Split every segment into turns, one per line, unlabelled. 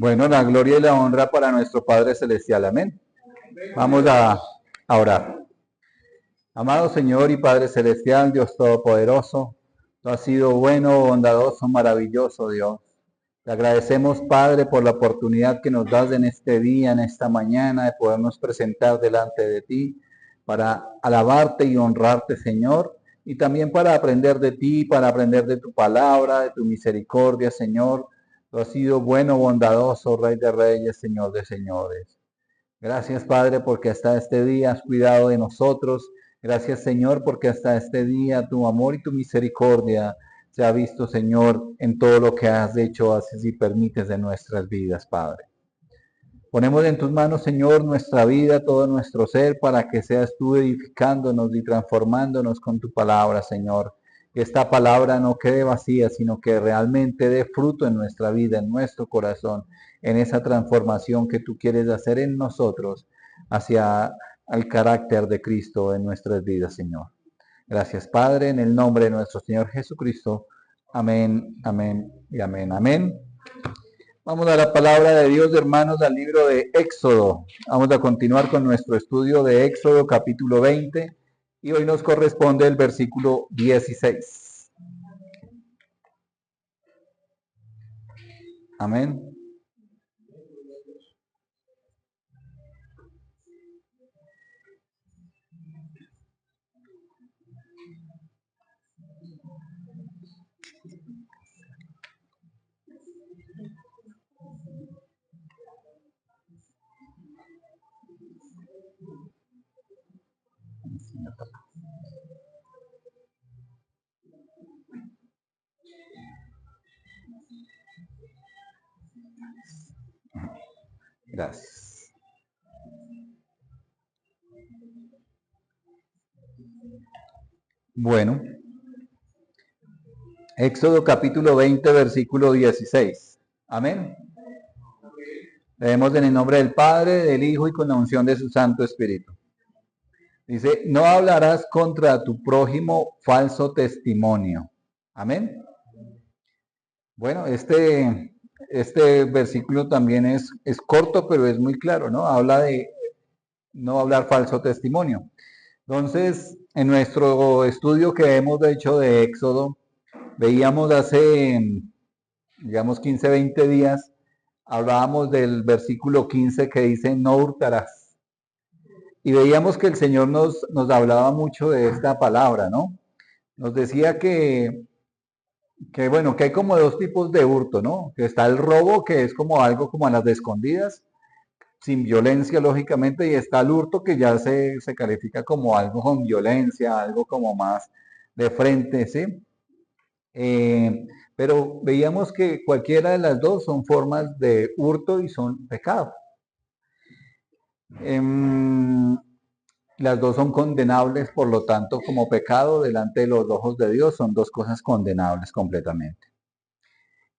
Bueno, la gloria y la honra para nuestro Padre Celestial. Amén. Vamos a orar. Amado Señor y Padre Celestial, Dios Todopoderoso, tú has sido bueno, bondadoso, maravilloso, Dios. Te agradecemos, Padre, por la oportunidad que nos das en este día, en esta mañana, de podernos presentar delante de ti para alabarte y honrarte, Señor, y también para aprender de ti, para aprender de tu palabra, de tu misericordia, Señor. Tú has sido bueno, bondadoso, Rey de Reyes, Señor de Señores. Gracias, Padre, porque hasta este día has cuidado de nosotros. Gracias, Señor, porque hasta este día tu amor y tu misericordia se ha visto, Señor, en todo lo que has hecho, haces y permites de nuestras vidas, Padre. Ponemos en tus manos, Señor, nuestra vida, todo nuestro ser, para que seas tú edificándonos y transformándonos con tu palabra, Señor. Que esta palabra no quede vacía, sino que realmente dé fruto en nuestra vida, en nuestro corazón, en esa transformación que tú quieres hacer en nosotros hacia el carácter de Cristo en nuestras vidas, Señor. Gracias, Padre, en el nombre de nuestro Señor Jesucristo. Amén, amén y amén, amén. Vamos a la palabra de Dios, hermanos, al libro de Éxodo. Vamos a continuar con nuestro estudio de Éxodo, capítulo 20, y hoy nos corresponde el versículo 16. Amén. Gracias. Bueno, Éxodo capítulo 20, versículo 16. Amén. Leemos en el nombre del Padre, del Hijo y con la unción de su Santo Espíritu. Dice, no hablarás contra tu prójimo falso testimonio. Amén. Bueno, este versículo también es corto, pero es muy claro, ¿no? Habla de no hablar falso testimonio. Entonces, en nuestro estudio que hemos hecho de Éxodo, veíamos hace, digamos, 15, 20 días, hablábamos del versículo 15 que dice, no hurtarás. Y veíamos que el Señor nos hablaba mucho de esta palabra, ¿no? Nos decía bueno, que hay como dos tipos de hurto, ¿no? Que está el robo, que es como algo como a las escondidas, sin violencia, lógicamente, y está el hurto que ya se califica como algo con violencia, algo como más de frente, ¿sí? Pero veíamos que cualquiera de las dos son formas de hurto y son pecado. Las dos son condenables, por lo tanto, como pecado delante de los ojos de Dios, son dos cosas condenables completamente.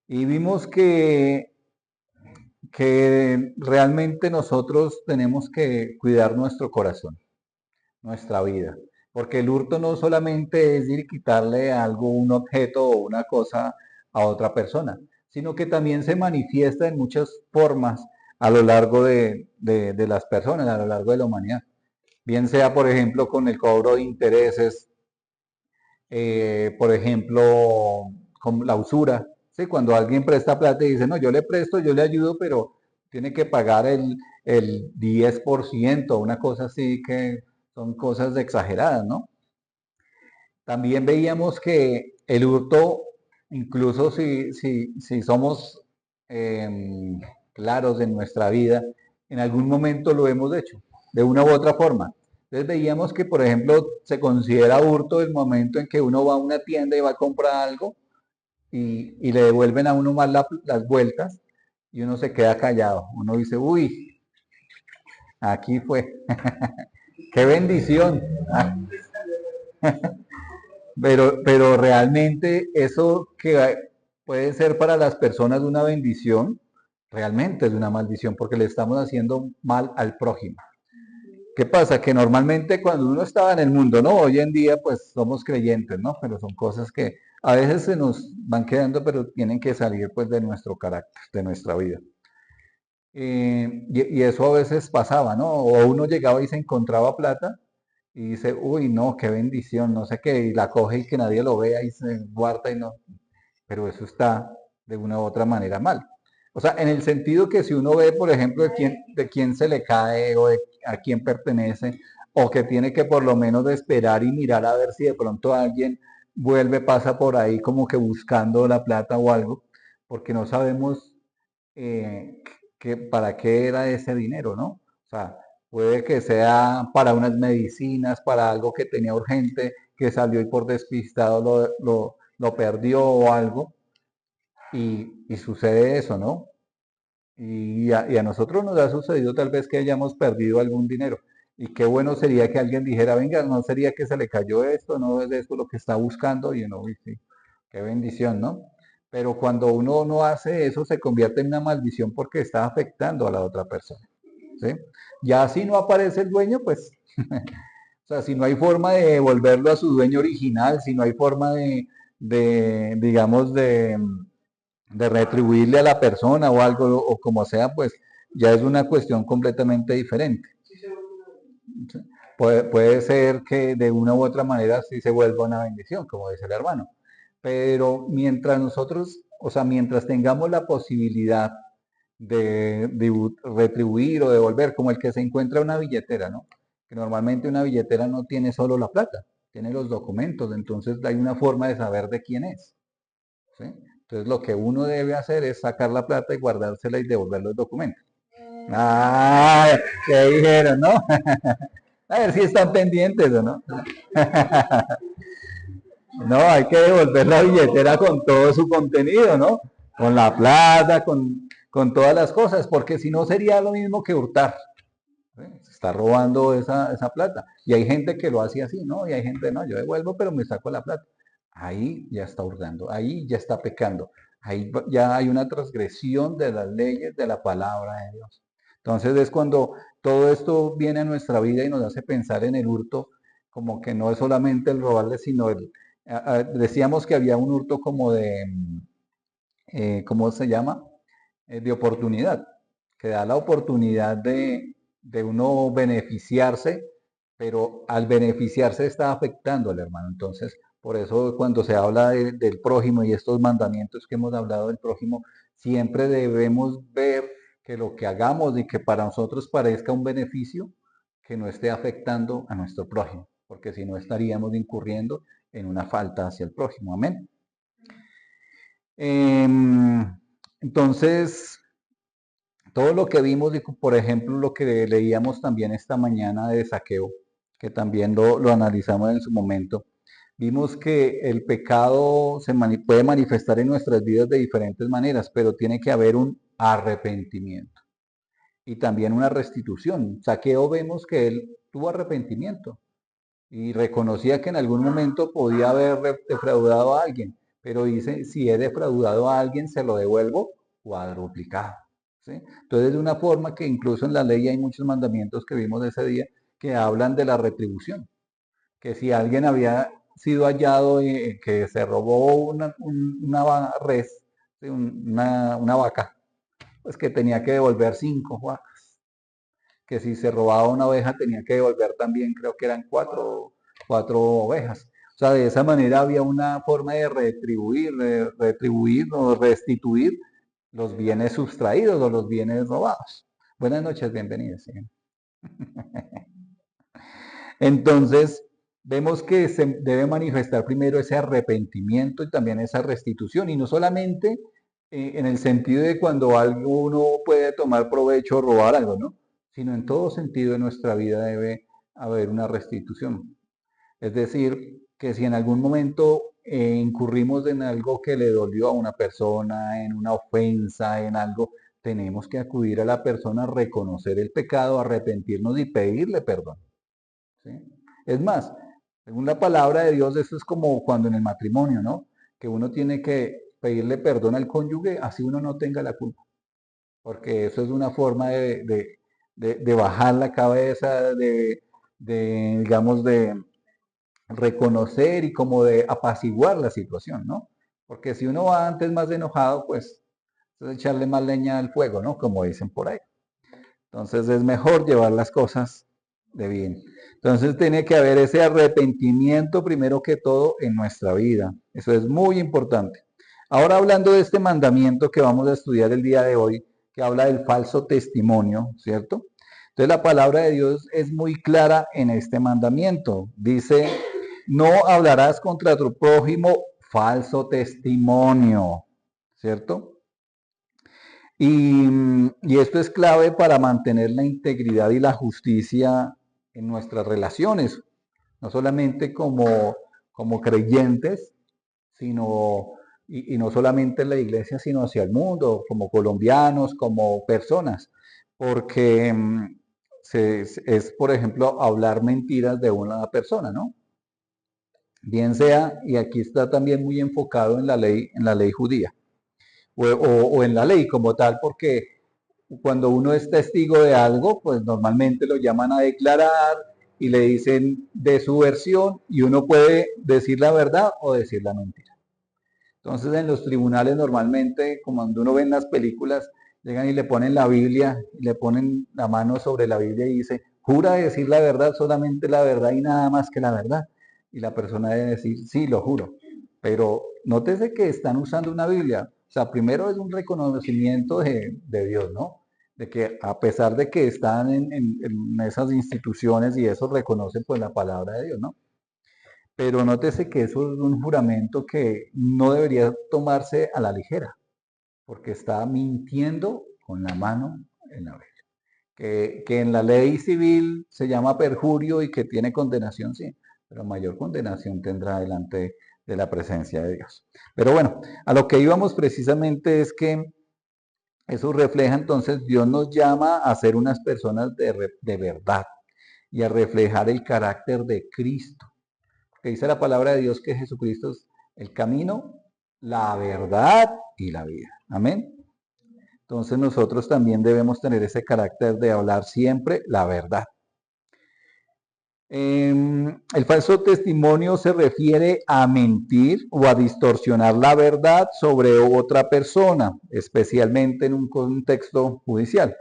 Y vimos que realmente nosotros tenemos que cuidar nuestro corazón, nuestra vida, porque el hurto no solamente es ir y quitarle algo, un objeto o una cosa a otra persona, sino que también se manifiesta en muchas formas a lo largo de las personas, a lo largo de la humanidad. Bien sea, por ejemplo, con el cobro de intereses, por ejemplo, con la usura, ¿sí? Cuando alguien presta plata y dice, no, yo le presto, yo le ayudo, pero tiene que pagar el 10%, una cosa así, que son cosas exageradas, ¿no? También veíamos que el hurto, incluso si somos claros en nuestra vida, en algún momento lo hemos hecho, de una u otra forma. Entonces veíamos que, por ejemplo, se considera hurto el momento en que uno va a una tienda y va a comprar algo y le devuelven a uno más las vueltas y uno se queda callado. Uno dice, uy, aquí fue. ¡Qué bendición! Pero realmente eso que puede ser para las personas una bendición, realmente es una maldición porque le estamos haciendo mal al prójimo. ¿Qué pasa? Que normalmente cuando uno estaba en el mundo, ¿no? Hoy en día pues somos creyentes, ¿no? Pero son cosas que a veces se nos van quedando, pero tienen que salir pues de nuestro carácter, de nuestra vida. Y eso a veces pasaba, ¿no? O uno llegaba y se encontraba plata y dice, uy, no, qué bendición, no sé qué, y la coge y que nadie lo vea y se guarda y no, pero eso está de una u otra manera mal. O sea, en el sentido que si uno ve, por ejemplo, de quién se le cae o de a quién pertenece, o que tiene que por lo menos de esperar y mirar a ver si de pronto alguien vuelve, pasa por ahí como que buscando la plata o algo, porque no sabemos para qué era ese dinero, ¿no? O sea, puede que sea para unas medicinas, para algo que tenía urgente, que salió y por despistado lo perdió o algo, y sucede eso, ¿no? Y a nosotros nos ha sucedido tal vez que hayamos perdido algún dinero. Y qué bueno sería que alguien dijera, venga, no sería que se le cayó esto, no es esto lo que está buscando, y uno, uy, sí, qué bendición, ¿no? Pero cuando uno no hace eso, se convierte en una maldición porque está afectando a la otra persona, ¿sí? Ya si no aparece el dueño, pues, o sea, si no hay forma de devolverlo a su dueño original, si no hay forma digamos, de retribuirle a la persona o algo, o como sea, pues ya es una cuestión completamente diferente. ¿Sí? Puede ser que de una u otra manera sí se vuelva una bendición, como dice el hermano. Pero mientras nosotros, o sea, mientras tengamos la posibilidad de retribuir o devolver, como el que se encuentra una billetera, ¿no? Que normalmente una billetera no tiene solo la plata, tiene los documentos, entonces hay una forma de saber de quién es. ¿Sí? Entonces lo que uno debe hacer es sacar la plata y guardársela y devolver los documentos. Ah, ¿qué dijeron, no? A ver si están pendientes o no. No, hay que devolver la billetera con todo su contenido, ¿no? Con la plata, con todas las cosas, porque si no sería lo mismo que hurtar. ¿Sí? Se está robando esa plata. Y hay gente que lo hace así, ¿no? Y hay gente, no, yo devuelvo, pero me saco la plata. Ahí ya está hurtando, ahí ya está pecando. Ahí ya hay una transgresión de las leyes de la palabra de Dios. Entonces es cuando todo esto viene a nuestra vida y nos hace pensar en el hurto, como que no es solamente el robarle, sino decíamos que había un hurto como ¿cómo se llama? De oportunidad, que da la oportunidad de uno beneficiarse, pero al beneficiarse está afectando al hermano. Entonces, por eso cuando se habla del prójimo y estos mandamientos que hemos hablado del prójimo, siempre debemos ver que lo que hagamos y que para nosotros parezca un beneficio, que no esté afectando a nuestro prójimo, porque si no estaríamos incurriendo en una falta hacia el prójimo. Amén. Entonces, todo lo que vimos, y por ejemplo, lo que leíamos también esta mañana de Saqueo, que también lo analizamos en su momento, vimos que el pecado puede manifestar en nuestras vidas de diferentes maneras, pero tiene que haber un arrepentimiento y también una restitución. Saqueo vemos que él tuvo arrepentimiento y reconocía que en algún momento podía haber defraudado a alguien, pero dice, si he defraudado a alguien, se lo devuelvo cuadruplicado. ¿Sí? Entonces, de una forma que incluso en la ley hay muchos mandamientos que vimos ese día que hablan de la retribución, que si alguien había sido hallado que se robó una res, una vaca, pues que tenía que devolver 5 vacas, que si se robaba una oveja tenía que devolver también, creo que eran cuatro ovejas. O sea, de esa manera había una forma de retribuir o restituir los bienes sustraídos o los bienes robados. Buenas noches, bienvenidos. ¿Sí? Entonces, vemos que se debe manifestar primero ese arrepentimiento y también esa restitución, y no solamente en el sentido de cuando alguno puede tomar provecho o robar algo, ¿no? Sino en todo sentido de nuestra vida debe haber una restitución. Es decir, que si en algún momento incurrimos en algo que le dolió a una persona, en una ofensa, en algo, tenemos que acudir a la persona, reconocer el pecado, arrepentirnos y pedirle perdón. ¿Sí? Es más, según la palabra de Dios, eso es como cuando en el matrimonio, ¿no? Que uno tiene que pedirle perdón al cónyuge, así uno no tenga la culpa, porque eso es una forma de bajar la cabeza, digamos, de reconocer y como de apaciguar la situación, ¿no? Porque si uno va antes más enojado, pues es echarle más leña al fuego, ¿no? Como dicen por ahí. Entonces es mejor llevar las cosas de bien. Entonces tiene que haber ese arrepentimiento primero que todo en nuestra vida. Eso es muy importante. Ahora hablando de este mandamiento que vamos a estudiar el día de hoy, que habla del falso testimonio, ¿cierto? Entonces la palabra de Dios es muy clara en este mandamiento. Dice, no hablarás contra tu prójimo falso testimonio, ¿cierto? Y esto es clave para mantener la integridad y la justicia en nuestras relaciones, no solamente como creyentes, sino, y no solamente en la iglesia, sino hacia el mundo, como colombianos, como personas, porque es, por ejemplo, hablar mentiras de una persona, ¿no? Bien sea, y aquí está también muy enfocado en la ley judía, o en la ley como tal, porque cuando uno es testigo de algo, pues normalmente lo llaman a declarar y le dicen de su versión y uno puede decir la verdad o decir la mentira. Entonces en los tribunales normalmente, como cuando uno ve en las películas, llegan y le ponen la Biblia, y le ponen la mano sobre la Biblia y dice, jura decir la verdad, solamente la verdad y nada más que la verdad. Y la persona debe decir, sí, lo juro. Pero nótese que están usando una Biblia. O sea, primero es un reconocimiento de Dios, ¿no? De que a pesar de que están en esas instituciones y eso reconocen pues la palabra de Dios, ¿no? Pero nótese que eso es un juramento que no debería tomarse a la ligera, porque está mintiendo con la mano en la Biblia. Que en la ley civil se llama perjurio y que tiene condenación, sí, pero mayor condenación tendrá delante de la presencia de Dios. Pero bueno, a lo que íbamos precisamente es que eso refleja entonces, Dios nos llama a ser unas personas de verdad y a reflejar el carácter de Cristo, que dice la palabra de Dios que Jesucristo es el camino, la verdad y la vida. Amén. Entonces nosotros también debemos tener ese carácter de hablar siempre la verdad. El falso testimonio se refiere a mentir o a distorsionar la verdad sobre otra persona, especialmente en un contexto judicial.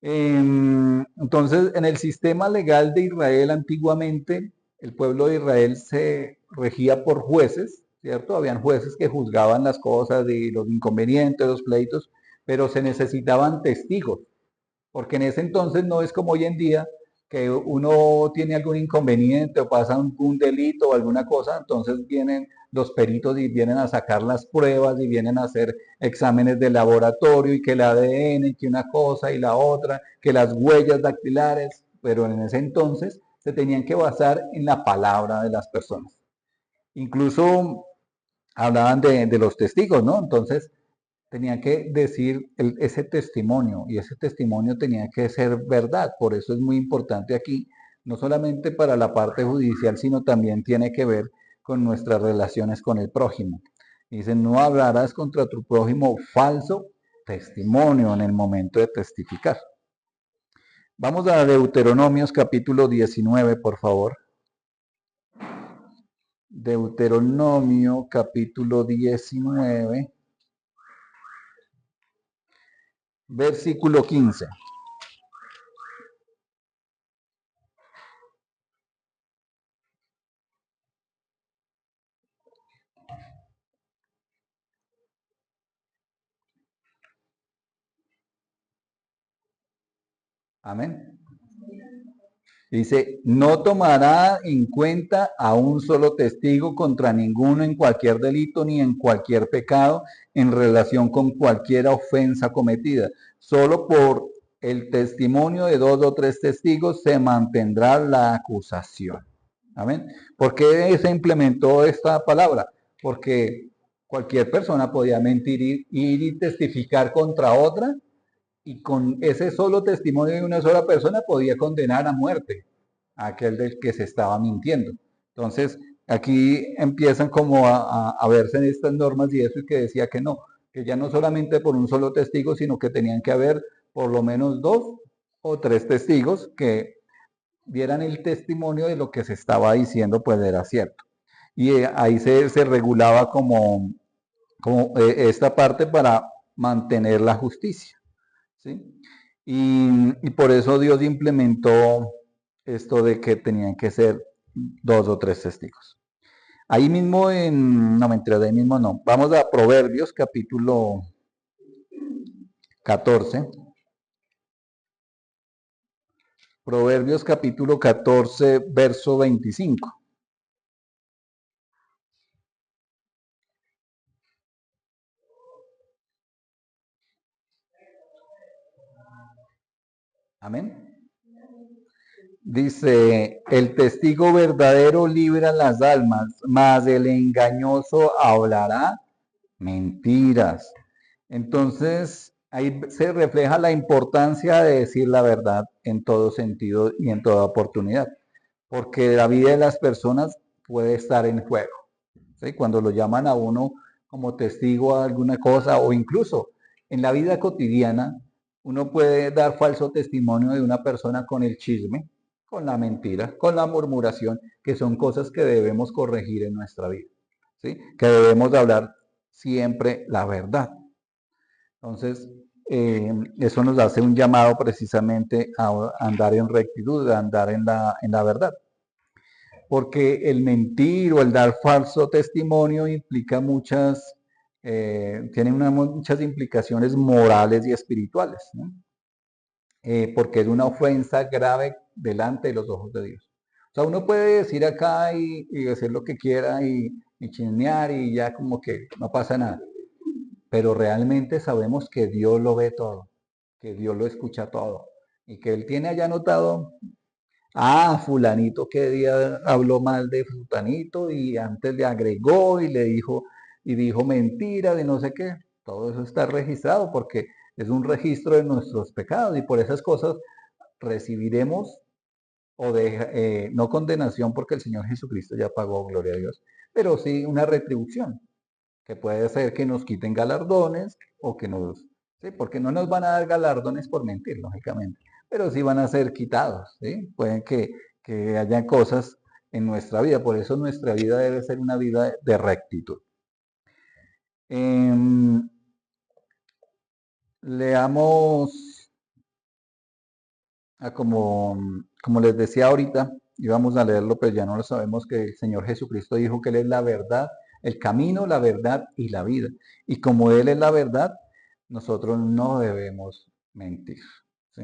Entonces, en el sistema legal de Israel antiguamente, el pueblo de Israel se regía por jueces, ¿cierto? Habían jueces que juzgaban las cosas y los inconvenientes, los pleitos, pero se necesitaban testigos, porque en ese entonces no es como hoy en día, que uno tiene algún inconveniente o pasa un delito o alguna cosa, entonces vienen los peritos y vienen a sacar las pruebas y vienen a hacer exámenes de laboratorio y que el ADN, y que una cosa y la otra, que las huellas dactilares, pero en ese entonces se tenían que basar en la palabra de las personas. Incluso hablaban de los testigos, ¿no? Entonces tenía que decir ese testimonio y ese testimonio tenía que ser verdad. Por eso es muy importante aquí, no solamente para la parte judicial, sino también tiene que ver con nuestras relaciones con el prójimo. Dicen, no hablarás contra tu prójimo falso testimonio en el momento de testificar. Vamos a Deuteronomios capítulo 19, por favor. Deuteronomio capítulo 19. Versículo 15. Amén. Dice, no tomará en cuenta a un solo testigo contra ninguno en cualquier delito ni en cualquier pecado en relación con cualquier ofensa cometida. Solo por el testimonio de 2 o 3 testigos se mantendrá la acusación. Amén. ¿Por qué se implementó esta palabra? Porque cualquier persona podía mentir, ir y testificar contra otra, y con ese solo testimonio de una sola persona podía condenar a muerte a aquel del que se estaba mintiendo. Entonces, aquí empiezan como a verse en estas normas y eso, y que decía que no, que ya no solamente por un solo testigo, sino que tenían que haber por lo menos 2 o 3 testigos que dieran el testimonio de lo que se estaba diciendo, pues era cierto. Y ahí se regulaba como esta parte para mantener la justicia, ¿sí? Y por eso Dios implementó esto de que tenían que ser 2 o 3 testigos. Ahí mismo no mentira, de ahí mismo no. Vamos a Proverbios capítulo 14. Proverbios capítulo 14, verso 25. Amén. Dice, el testigo verdadero libra las almas, mas el engañoso hablará mentiras. Entonces, ahí se refleja la importancia de decir la verdad en todo sentido y en toda oportunidad, porque la vida de las personas puede estar en juego, ¿sí? Cuando lo llaman a uno como testigo a alguna cosa o incluso en la vida cotidiana, uno puede dar falso testimonio de una persona con el chisme, con la mentira, con la murmuración, que son cosas que debemos corregir en nuestra vida, ¿sí? Que debemos hablar siempre la verdad. Entonces, eso nos hace un llamado precisamente a andar en rectitud, a andar en la verdad. Porque el mentir o el dar falso testimonio implica tiene muchas implicaciones morales y espirituales, ¿no? Porque es una ofensa grave delante de los ojos de Dios. O sea, uno puede decir acá y decir lo que quiera y chismear y ya como que no pasa nada, pero realmente sabemos que Dios lo ve todo, que Dios lo escucha todo y que Él tiene allá anotado, fulanito que día habló mal de fulanito y antes le agregó y le dijo y dijo mentira de no sé qué. Todo eso está registrado porque es un registro de nuestros pecados y por esas cosas recibiremos no condenación porque el Señor Jesucristo ya pagó, gloria a Dios, pero sí una retribución que puede ser que nos quiten galardones o que sí, porque no nos van a dar galardones por mentir, lógicamente, pero sí van a ser quitados, ¿sí? Pueden que haya cosas en nuestra vida, por eso nuestra vida debe ser una vida de rectitud. Leamos, como les decía ahorita, íbamos a leerlo, pero ya no lo sabemos, que el Señor Jesucristo dijo que Él es la verdad, el camino, la verdad y la vida. Y como Él es la verdad, nosotros no debemos mentir, ¿sí?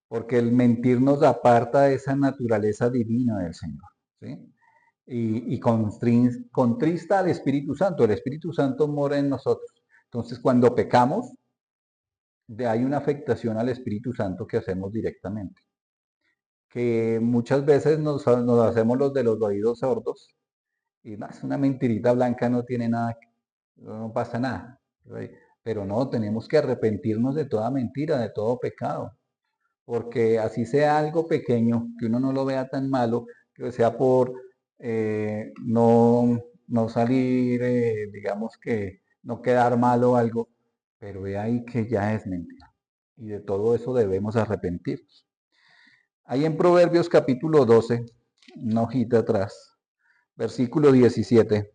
Porque el mentir nos aparta de esa naturaleza divina del Señor, ¿sí? Y contrista al Espíritu Santo. El Espíritu Santo mora en nosotros. Entonces, cuando pecamos, hay una afectación al Espíritu Santo que hacemos directamente. Que muchas veces nos hacemos los de los oídos sordos y más una mentirita blanca no tiene nada, no pasa nada. Pero no, tenemos que arrepentirnos de toda mentira, de todo pecado. Porque así sea algo pequeño, que uno no lo vea tan malo, que sea por no salir, digamos que no quedar malo o algo, pero ve ahí que ya es mentira. Y de todo eso debemos arrepentirnos. Ahí en Proverbios capítulo 12, una hojita atrás, versículo 17.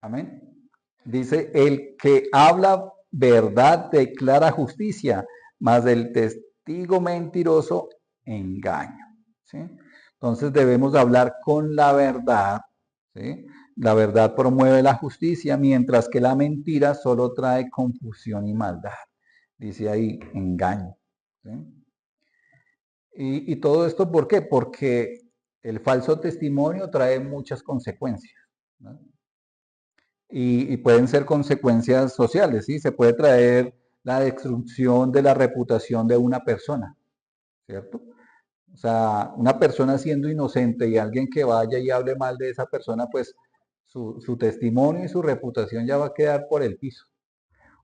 Amén. Dice, el que habla verdad declara justicia, mas el testigo mentiroso engaño. ¿Sí? Entonces debemos hablar con la verdad. ¿Sí? La verdad promueve la justicia, mientras que la mentira solo trae confusión y maldad. Dice ahí, engaño. ¿Sí? Y todo esto, ¿por qué? Porque el falso testimonio trae muchas consecuencias, ¿no? Y pueden ser consecuencias sociales, ¿sí? Se puede traer la destrucción de la reputación de una persona, ¿cierto? O sea, una persona siendo inocente y alguien que vaya y hable mal de esa persona, pues su testimonio y su reputación ya va a quedar por el piso.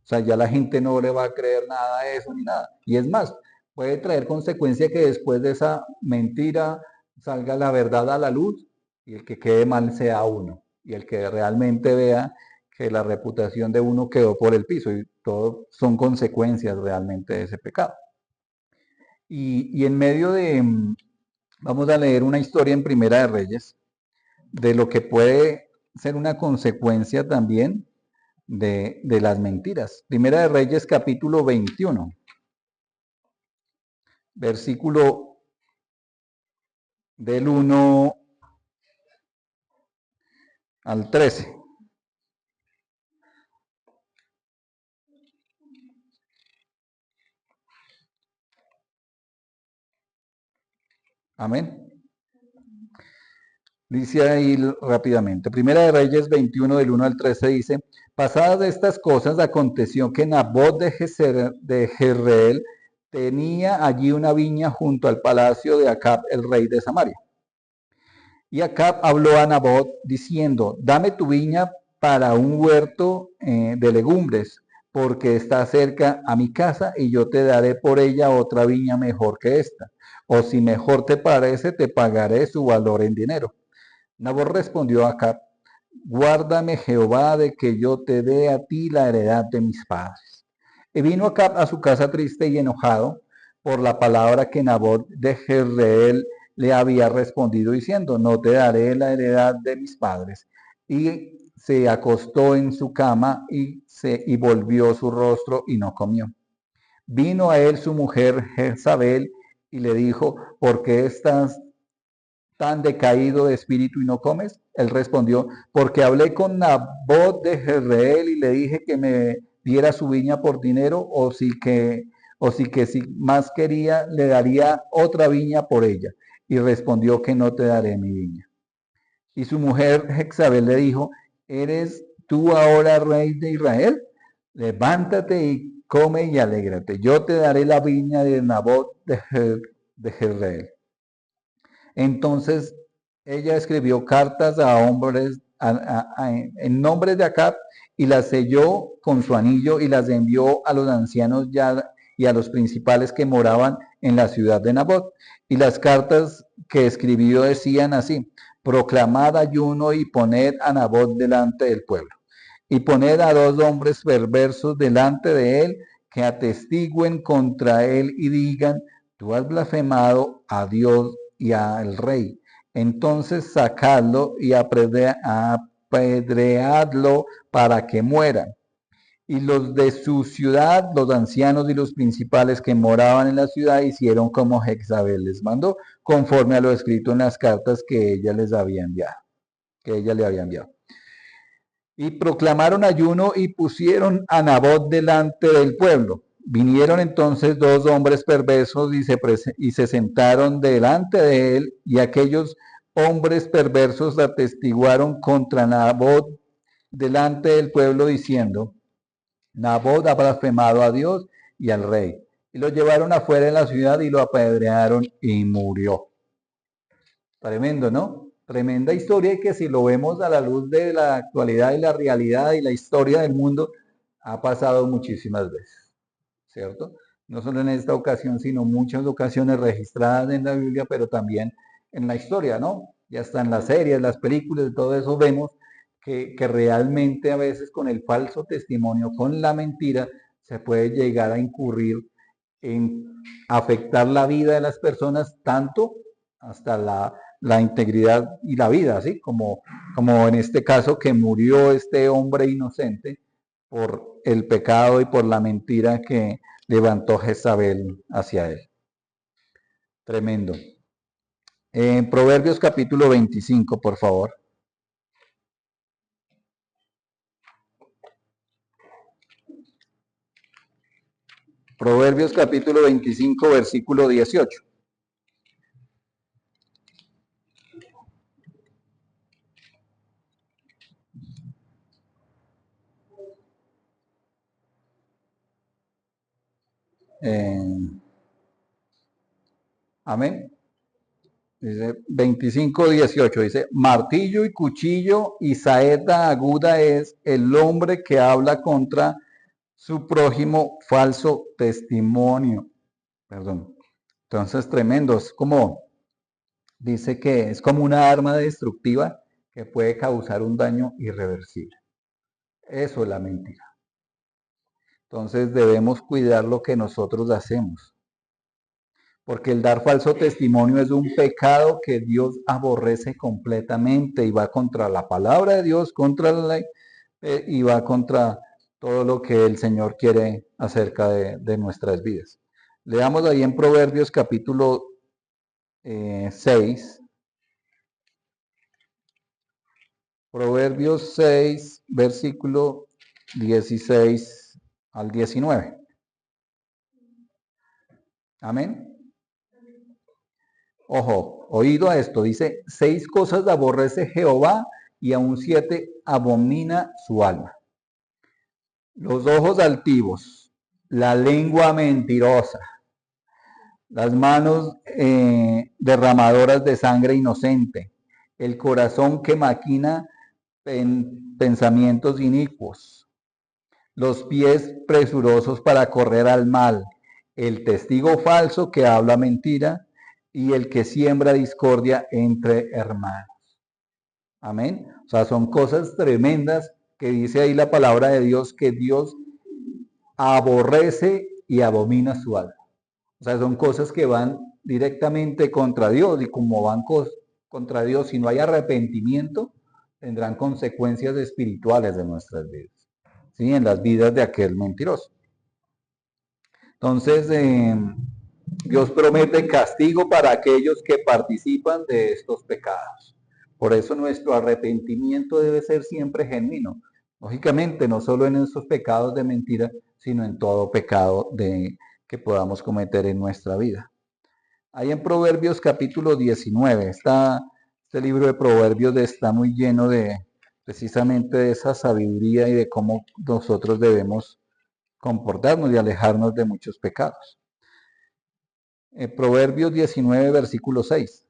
O sea, ya la gente no le va a creer nada de eso ni nada. Y es más, puede traer consecuencia que después de esa mentira salga la verdad a la luz y el que quede mal sea uno. Y el que realmente vea que la reputación de uno quedó por el piso. Y todo son consecuencias realmente de ese pecado. Y en medio vamos a leer una historia en Primera de Reyes, de lo que puede ser una consecuencia también de las mentiras. Primera de Reyes, capítulo 21, versículo del 1 al 13. Amén. Dice ahí rápidamente. Primera de Reyes 21, del 1 al 13 dice, pasadas de estas cosas, aconteció que Nabot de Jezreel tenía allí una viña junto al palacio de Acab, el rey de Samaria. Y Acab habló a Nabot diciendo, dame tu viña para un huerto de legumbres, porque está cerca a mi casa y yo te daré por ella otra viña mejor que esta. O si mejor te parece, te pagaré su valor en dinero. Nabot respondió a Acab, guárdame Jehová de que yo te dé a ti la heredad de mis padres. Y vino Acab a su casa triste y enojado por la palabra que Nabot de Jezreel le había respondido diciendo, no te daré la heredad de mis padres. Y se acostó en su cama y volvió su rostro y no comió. Vino a él su mujer Jezabel y le dijo, ¿por qué estás tan decaído de espíritu y no comes? Él respondió, porque hablé con Nabot de Jezreel y le dije que me diera su viña por dinero, o si más quería, le daría otra viña por ella. Y respondió que no te daré mi viña. Y su mujer Jezabel le dijo, ¿eres tú ahora rey de Israel? Levántate y come y alégrate. Yo te daré la viña de Nabot de Jezreel. Entonces ella escribió cartas a hombres en nombre de Acab y las selló con su anillo y las envió a los ancianos y a los principales que moraban en la ciudad de Nabot. Y las cartas que escribió decían así, proclamad ayuno y poned a Nabot delante del pueblo. Y poned a dos hombres perversos delante de él que atestiguen contra él y digan, tú has blasfemado a Dios y al rey. Entonces sacadlo y apedreadlo para que muera. Y los de su ciudad, los ancianos y los principales que moraban en la ciudad, hicieron como Jezabel les mandó, conforme a lo escrito en las cartas que ella les había enviado, que ella le había enviado. Y proclamaron ayuno y pusieron a Nabot delante del pueblo. Vinieron entonces dos hombres perversos y se sentaron delante de él, y aquellos hombres perversos atestiguaron contra Nabot delante del pueblo diciendo, Nabot ha blasfemado a Dios y al rey. Y lo llevaron afuera de la ciudad y lo apedrearon y murió. Tremendo, ¿no? Tremenda historia y que si lo vemos a la luz de la actualidad y la realidad y la historia del mundo, ha pasado muchísimas veces, ¿cierto? No solo en esta ocasión, sino muchas ocasiones registradas en la Biblia, pero también en la historia, ¿no? Ya está en las series, las películas, todo eso vemos que realmente a veces con el falso testimonio, con la mentira, se puede llegar a incurrir en afectar la vida de las personas, tanto hasta la integridad y la vida, así como en este caso que murió este hombre inocente por el pecado y por la mentira que levantó Jezabel hacia él. Tremendo. En Proverbios capítulo 25, por favor. Proverbios capítulo 25, versículo 18. Amén. Dice 25:18, dice, martillo y cuchillo y saeta aguda es el hombre que habla contra su prójimo falso testimonio. Perdón. Entonces, tremendo, es como, dice que es como una arma destructiva que puede causar un daño irreversible. Eso es la mentira. Entonces debemos cuidar lo que nosotros hacemos, porque el dar falso testimonio es un pecado que Dios aborrece completamente y va contra la palabra de Dios, contra la ley, y va contra todo lo que el Señor quiere acerca de nuestras vidas. Leamos ahí en Proverbios capítulo 6. Proverbios 6, versículo 16 al 19. Amén. Ojo, oído a esto, dice, 6 cosas aborrece Jehová y aún 7 abomina su alma. Los ojos altivos, la lengua mentirosa, las manos derramadoras de sangre inocente, el corazón que maquina pensamientos inicuos, los pies presurosos para correr al mal, el testigo falso que habla mentira y el que siembra discordia entre hermanos. Amén. O sea, son cosas tremendas que dice ahí la palabra de Dios, que Dios aborrece y abomina su alma. O sea, son cosas que van directamente contra Dios, y como van contra Dios, si no hay arrepentimiento, tendrán consecuencias espirituales de nuestras vidas, ¿sí? En las vidas de aquel mentiroso. Entonces, Dios promete castigo para aquellos que participan de estos pecados. Por eso nuestro arrepentimiento debe ser siempre genuino. Lógicamente, no solo en esos pecados de mentira, sino en todo pecado que podamos cometer en nuestra vida. Ahí en Proverbios capítulo 19, este libro de Proverbios está muy lleno de precisamente de esa sabiduría y de cómo nosotros debemos comportarnos y alejarnos de muchos pecados. Proverbios 19, versículo 6.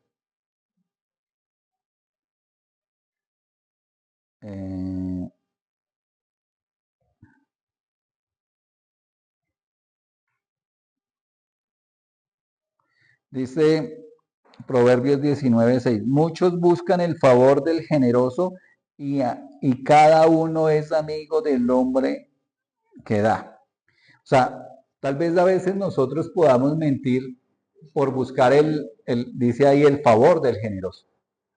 Dice Proverbios 19, 6. Muchos buscan el favor del generoso y cada uno es amigo del hombre que da. O sea, tal vez a veces nosotros podamos mentir por buscar dice ahí, el favor del generoso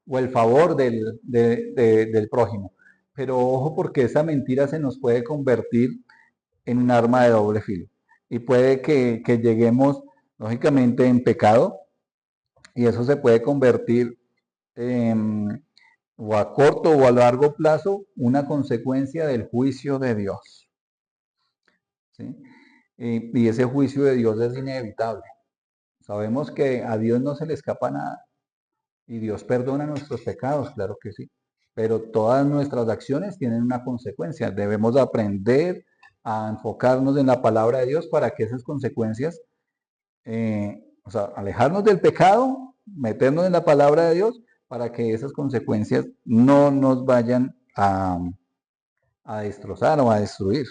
o el favor del prójimo. Pero ojo, porque esa mentira se nos puede convertir en un arma de doble filo. Y puede que lleguemos, lógicamente, en pecado, y eso se puede convertir o a corto o a largo plazo, una consecuencia del juicio de Dios. ¿Sí? Y ese juicio de Dios es inevitable. Sabemos que a Dios no se le escapa nada. Y Dios perdona nuestros pecados, claro que sí. Pero todas nuestras acciones tienen una consecuencia. Debemos aprender a enfocarnos en la palabra de Dios para que esas consecuencias, o sea, alejarnos del pecado, meternos en la palabra de Dios para que esas consecuencias no nos vayan a destrozar o a destruir.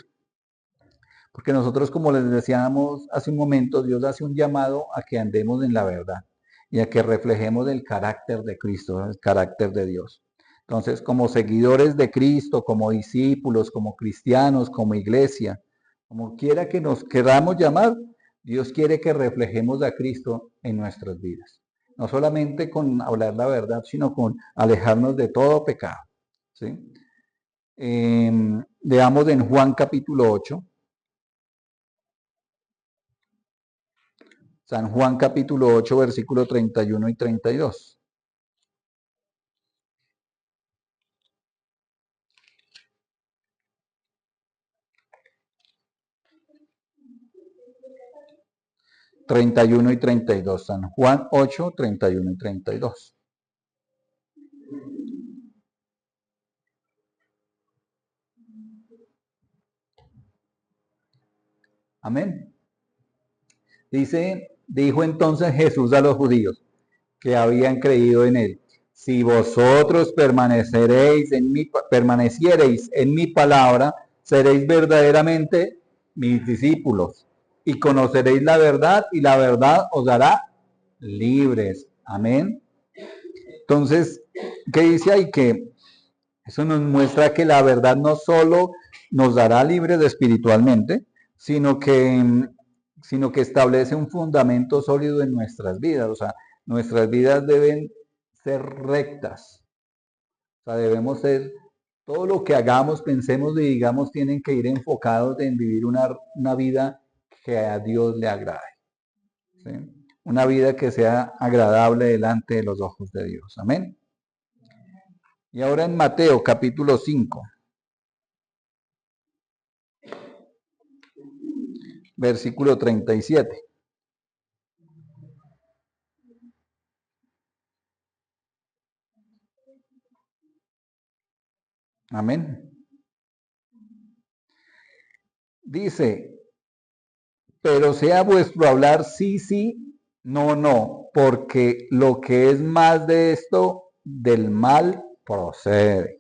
Porque nosotros, como les decíamos hace un momento, Dios hace un llamado a que andemos en la verdad y a que reflejemos el carácter de Cristo, el carácter de Dios. Entonces, como seguidores de Cristo, como discípulos, como cristianos, como iglesia, como quiera que nos queramos llamar, Dios quiere que reflejemos a Cristo en nuestras vidas. No solamente con hablar la verdad, sino con alejarnos de todo pecado. ¿Sí? Leamos en Juan capítulo 8. San Juan capítulo 8, versículo 31 y 32. ...31 y 32... San Juan 8, 31 y 32. Amén. Dijo entonces Jesús a los judíos que habían creído en él: si vosotros permaneciereis en mi palabra, seréis verdaderamente mis discípulos y conoceréis la verdad, y la verdad os hará libres. Amén. Entonces, ¿qué dice ahí? Que eso nos muestra que la verdad no solo nos hará libres espiritualmente, sino que sino que establece un fundamento sólido en nuestras vidas. O sea, nuestras vidas deben ser rectas. O sea, debemos ser, todo lo que hagamos, pensemos y digamos, tienen que ir enfocados en vivir una vida que a Dios le agrade. ¿Sí? Una vida que sea agradable delante de los ojos de Dios. Amén. Y ahora en Mateo capítulo 5, versículo 37. Amén. Dice, pero sea vuestro hablar sí, sí, no, no, porque lo que es más de esto, del mal procede.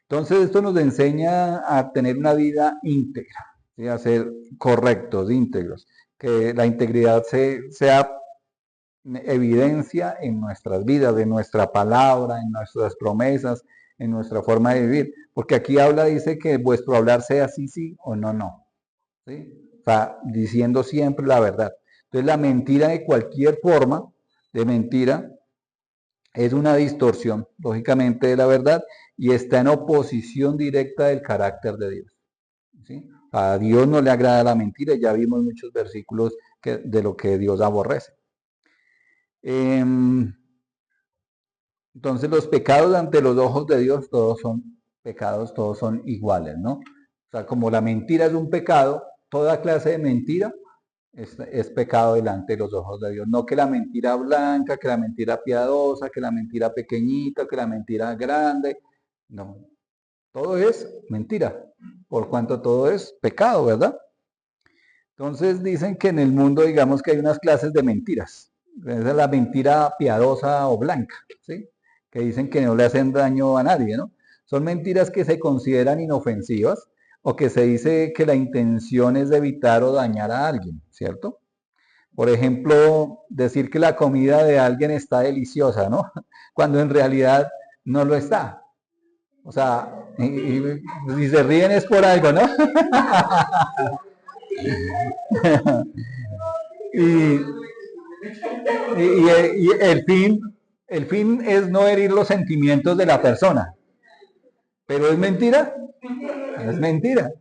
Entonces esto nos enseña a tener una vida íntegra, ¿sí? A ser correctos, íntegros, que la integridad sea evidencia en nuestras vidas, en nuestra palabra, en nuestras promesas, en nuestra forma de vivir. Porque aquí dice que vuestro hablar sea sí, sí o no, no. ¿Sí? O sea, diciendo siempre la verdad. Entonces la mentira de cualquier forma de mentira es una distorsión, lógicamente, de la verdad y está en oposición directa del carácter de Dios. ¿Sí? A Dios no le agrada la mentira, ya vimos muchos versículos de lo que Dios aborrece. Entonces los pecados ante los ojos de Dios, todos son pecados, todos son iguales, ¿no? O sea, como la mentira es un pecado, toda clase de mentira es pecado delante de los ojos de Dios. No que la mentira blanca, que la mentira piadosa, que la mentira pequeñita, que la mentira grande. No, todo es mentira, por cuanto todo es pecado, ¿verdad? Entonces dicen que en el mundo, digamos que hay unas clases de mentiras. Esa es la mentira piadosa o blanca, ¿sí? Que dicen que no le hacen daño a nadie, ¿no? Son mentiras que se consideran inofensivas o que se dice que la intención es de evitar o dañar a alguien, ¿cierto? Por ejemplo, decir que la comida de alguien está deliciosa, ¿no? Cuando en realidad no lo está. O sea, si se ríen es por algo, ¿no? y, y el fin es no herir los sentimientos de la persona. Pero es mentira. Es mentira.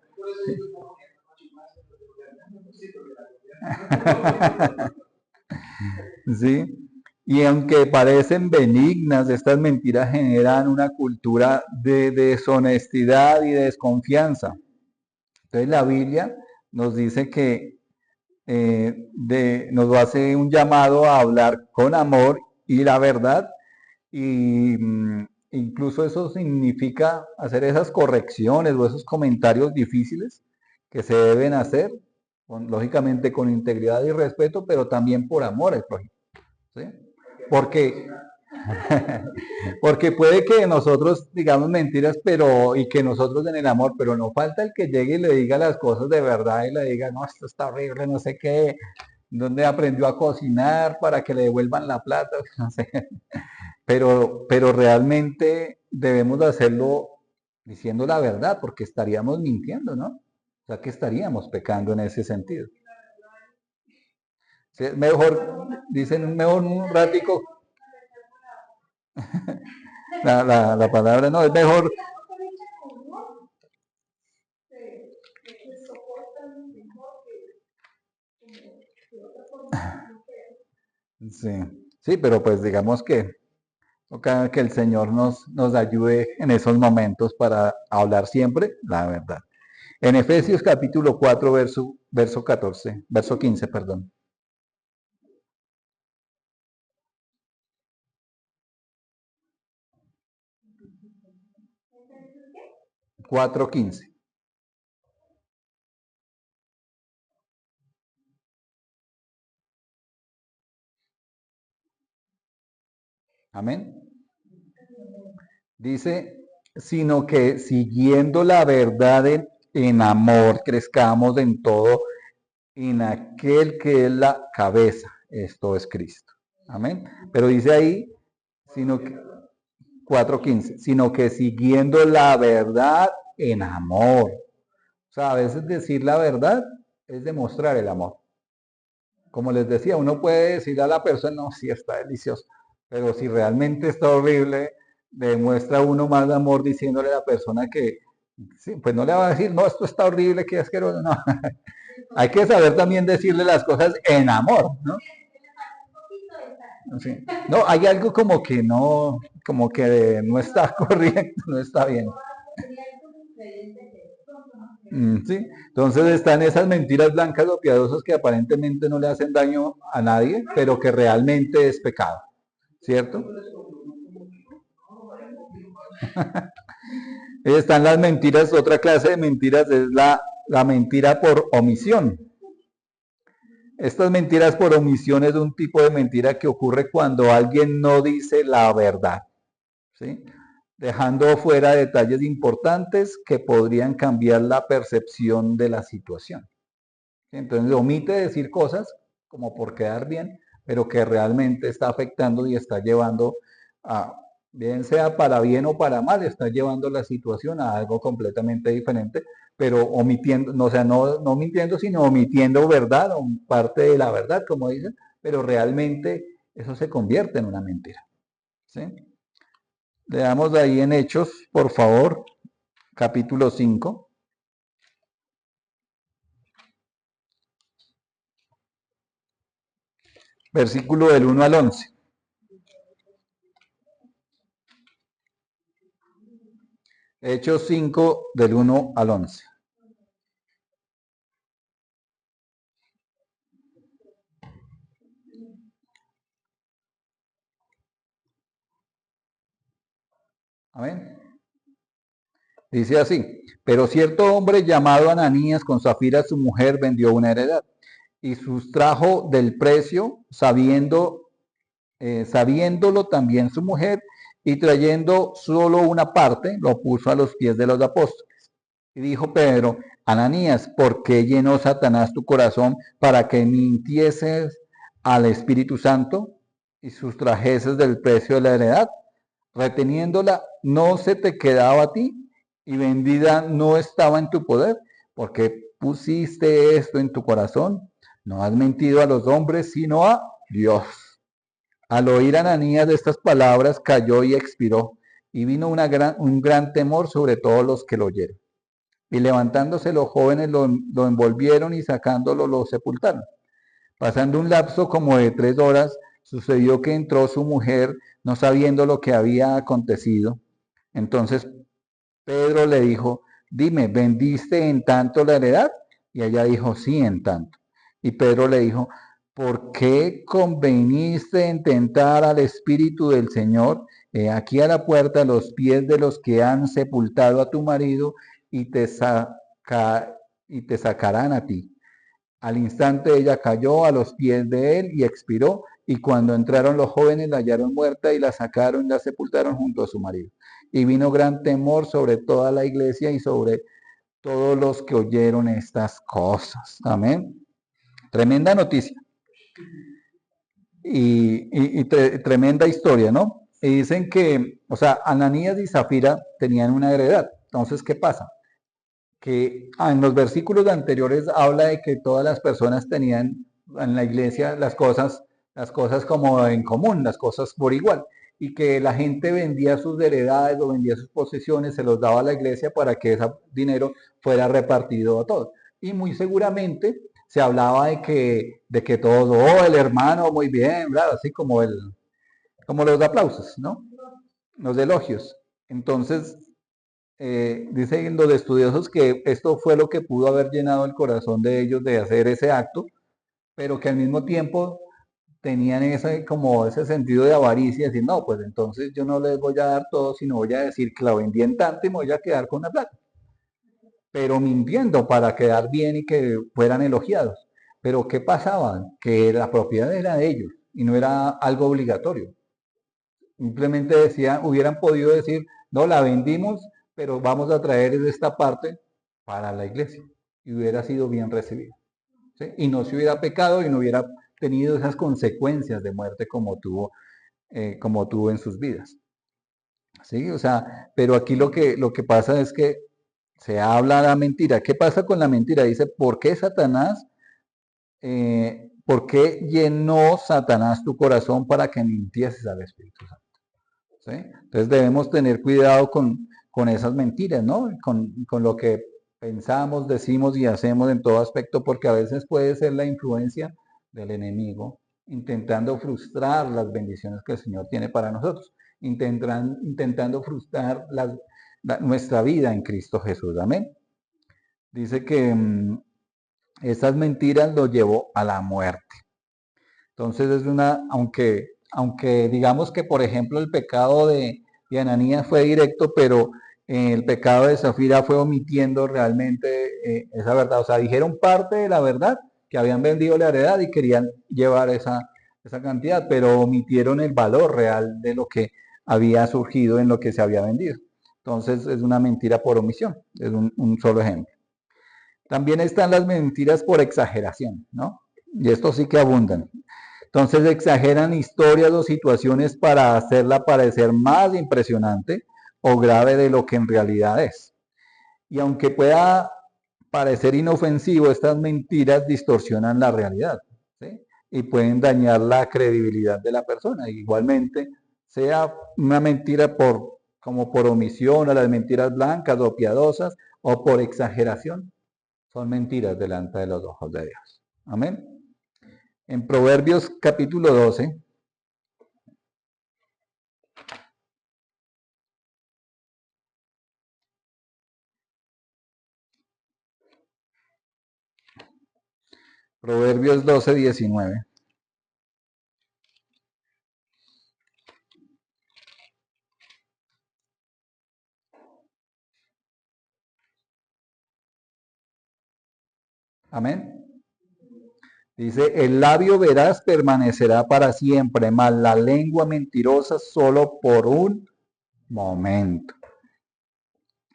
¿Sí? Y aunque parecen benignas, estas mentiras generan una cultura de deshonestidad y de desconfianza. Entonces la Biblia nos dice que nos hace un llamado a hablar con amor y la verdad, y incluso eso significa hacer esas correcciones o esos comentarios difíciles que se deben hacer, lógicamente con integridad y respeto, pero también por amor al prójimo. ¿Sí? Porque, porque puede que nosotros digamos mentiras, y que nosotros en el amor, pero no falta el que llegue y le diga las cosas de verdad y le diga, no, esto está horrible, no sé qué, dónde aprendió a cocinar para que le devuelvan la plata, no sé. Pero realmente debemos de hacerlo diciendo la verdad, porque estaríamos mintiendo, ¿no? O sea, que estaríamos pecando en ese sentido. Sí, mejor, dicen mejor un ratico, la palabra no, es mejor. Sí, sí, pero pues digamos que toca que el Señor nos ayude en esos momentos para hablar siempre la verdad. En Efesios capítulo 4, verso 14, verso 15, perdón. 4:15. Amén. Dice, sino que siguiendo la verdad en amor, crezcamos en todo, en aquel que es la cabeza, esto es Cristo. Amén. Pero dice ahí, sino que 4:15, sino que siguiendo la verdad en amor. O sea, a veces decir la verdad es demostrar el amor. como les decía, uno puede decir a la persona, no, sí está delicioso, pero si realmente está horrible, demuestra uno más amor diciéndole a la persona que, sí, pues no le va a decir, no, esto está horrible, qué asqueroso, no. Hay que saber también decirle las cosas en amor, ¿no? Sí. No, hay algo como que no está correcto, no está bien. Sí, entonces están esas mentiras blancas o piadosas que aparentemente no le hacen daño a nadie, pero que realmente es pecado, ¿cierto? Están las mentiras, otra clase de mentiras es la mentira por omisión. Estas mentiras por omisión es un tipo de mentira que ocurre cuando alguien no dice la verdad, ¿sí? Dejando fuera detalles importantes que podrían cambiar la percepción de la situación. Entonces omite decir cosas como por quedar bien, pero que realmente está afectando y está llevando a, bien sea para bien o para mal, está llevando la situación a algo completamente diferente, pero omitiendo, no, o sea, no mintiendo, sino omitiendo verdad o parte de la verdad, como dicen, pero realmente eso se convierte en una mentira. ¿Sí? Leamos ahí en Hechos, por favor, capítulo 5. Versículo del 1 al 11. Hechos 5 del 1 al 11. Amén. Dice así, pero cierto hombre llamado Ananías con Zafira su mujer vendió una heredad y sustrajo del precio sabiéndolo también su mujer y trayendo solo una parte lo puso a los pies de los apóstoles. Y dijo Pedro, Ananías, ¿por qué llenó Satanás tu corazón para que mintieses al Espíritu Santo y sustrajeses del precio de la heredad? Reteniéndola no se te quedaba a ti y vendida no estaba en tu poder, porque pusiste esto en tu corazón. No has mentido a los hombres, sino a Dios. Al oír Ananías de estas palabras, cayó y expiró, y vino un gran temor sobre todos los que lo oyeron. Y levantándose los jóvenes lo envolvieron y sacándolo lo sepultaron. Pasando un lapso como de 3 horas, sucedió que entró su mujer, no sabiendo lo que había acontecido. Entonces Pedro le dijo, dime, ¿vendiste en tanto la heredad? Y ella dijo, sí, en tanto. Y Pedro le dijo, ¿por qué conveniste en tentar al Espíritu del Señor? Aquí a la puerta los pies de los que han sepultado a tu marido y y te sacarán a ti. Al instante ella cayó a los pies de él y expiró, y cuando entraron los jóvenes la hallaron muerta y la sacaron y la sepultaron junto a su marido. Y vino gran temor sobre toda la iglesia y sobre todos los que oyeron estas cosas. Amén. Tremenda noticia. Tremenda historia, ¿no? Y dicen que, o sea, Ananías y Zafira tenían una heredad. Entonces, ¿qué pasa? Que en los versículos anteriores habla de que todas las personas tenían en la iglesia las cosas como en común, las cosas por igual, y que la gente vendía sus heredades o vendía sus posesiones, se los daba a la iglesia para que ese dinero fuera repartido a todos. Y muy seguramente se hablaba de que todos, oh, el hermano, muy bien, ¿verdad? Así como los aplausos, ¿no? Los elogios. Entonces, dicen los estudiosos que esto fue lo que pudo haber llenado el corazón de ellos de hacer ese acto, pero que al mismo tiempo tenían como ese sentido de avaricia, decir, no, pues entonces yo no les voy a dar todo, sino voy a decir que la vendí en tanto y me voy a quedar con la plata. Pero mintiendo para quedar bien y que fueran elogiados. Pero ¿qué pasaba? Que la propiedad era de ellos y no era algo obligatorio. Simplemente hubieran podido decir, no, la vendimos, pero vamos a traer esta parte para la iglesia. Y hubiera sido bien recibido. ¿Sí? Y no se hubiera pecado y no hubiera tenido esas consecuencias de muerte como tuvo en sus vidas. ¿Sí? O sea, pero aquí lo que pasa es que se habla la mentira. ¿Qué pasa con la mentira? Dice, ¿por qué ¿por qué llenó Satanás tu corazón para que mintieses al Espíritu Santo? ¿Sí? Entonces debemos tener cuidado con esas mentiras, ¿no? Con lo que pensamos, decimos y hacemos en todo aspecto, porque a veces puede ser la influencia del enemigo intentando frustrar las bendiciones que el Señor tiene para nosotros, intentando frustrar nuestra vida en Cristo Jesús. Amén. Dice que esas mentiras lo llevó a la muerte. Entonces es aunque digamos que por ejemplo el pecado de Ananías fue directo, pero el pecado de Zafira fue omitiendo realmente esa verdad. O sea, dijeron parte de la verdad, que habían vendido la heredad y querían llevar esa cantidad, pero omitieron el valor real de lo que había surgido en lo que se había vendido. Entonces es una mentira por omisión, es un solo ejemplo. También están las mentiras por exageración, ¿no? Y esto sí que abundan. Entonces exageran historias o situaciones para hacerla parecer más impresionante o grave de lo que en realidad es. Y aunque pueda parecer inofensivo, estas mentiras distorsionan la realidad, ¿sí? Y pueden dañar la credibilidad de la persona. Igualmente, sea una mentira como por omisión, a las mentiras blancas o piadosas, o por exageración, son mentiras delante de los ojos de Dios. Amén. En Proverbios capítulo 12, Proverbios 12, 19. Amén. Dice, el labio veraz permanecerá para siempre, mas la lengua mentirosa solo por un momento.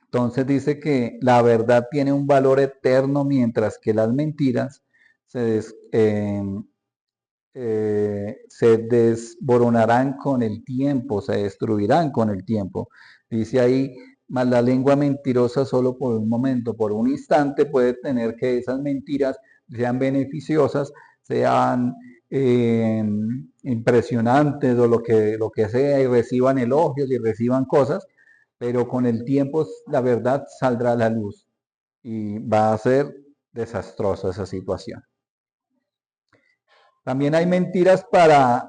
Entonces dice que la verdad tiene un valor eterno, mientras que las mentiras se desboronarán con el tiempo, se destruirán con el tiempo. Dice ahí, mas la lengua mentirosa solo por un momento, por un instante puede tener que esas mentiras sean beneficiosas, sean impresionantes o lo que sea, y reciban elogios y reciban cosas, pero con el tiempo la verdad saldrá a la luz y va a ser desastrosa esa situación. También hay mentiras para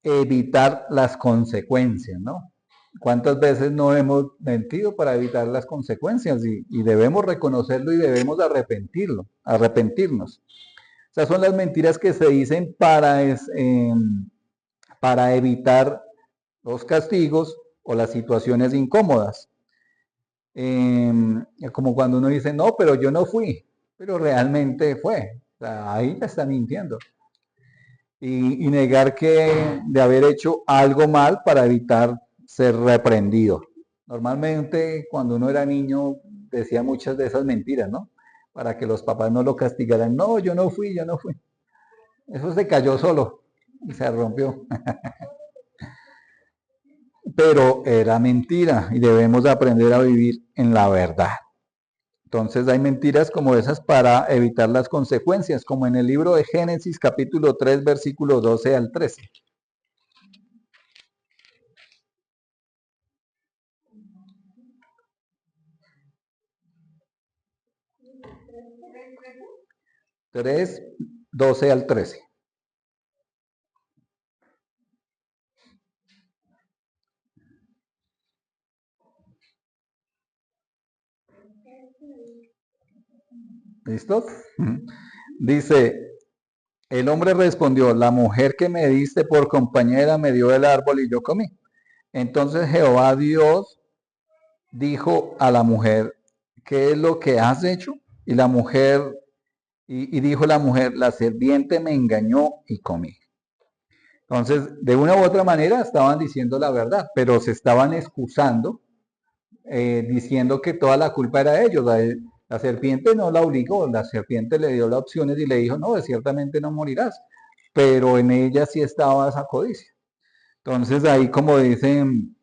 evitar las consecuencias, ¿no? ¿Cuántas veces no hemos mentido para evitar las consecuencias? Y debemos reconocerlo y debemos arrepentirnos. O sea, son las mentiras que se dicen para evitar los castigos o las situaciones incómodas. Como cuando uno dice, no, pero yo no fui, pero realmente fue. O sea, ahí ya está mintiendo. Y negar que de haber hecho algo mal para evitar ser reprendido. Normalmente cuando uno era niño decía muchas de esas mentiras, ¿no? Para que los papás no lo castigaran. No, yo no fui, yo no fui. Eso se cayó solo y se rompió. Pero era mentira y debemos aprender a vivir en la verdad. Entonces hay mentiras como esas para evitar las consecuencias, como en el libro de Génesis capítulo 3, versículo 12 al 13. Tres, 12 al 13. ¿Listos? Dice, el hombre respondió, la mujer que me diste por compañera me dio el árbol y yo comí. Entonces Jehová Dios dijo a la mujer, ¿qué es lo que has hecho? Y la mujer, y dijo la mujer, la serpiente me engañó y comí. Entonces, de una u otra manera estaban diciendo la verdad, pero se estaban excusando, diciendo que toda la culpa era de ellos. La serpiente no la obligó, la serpiente le dio las opciones y le dijo, no, ciertamente no morirás, pero en ella sí estaba esa codicia. Entonces ahí como dicen,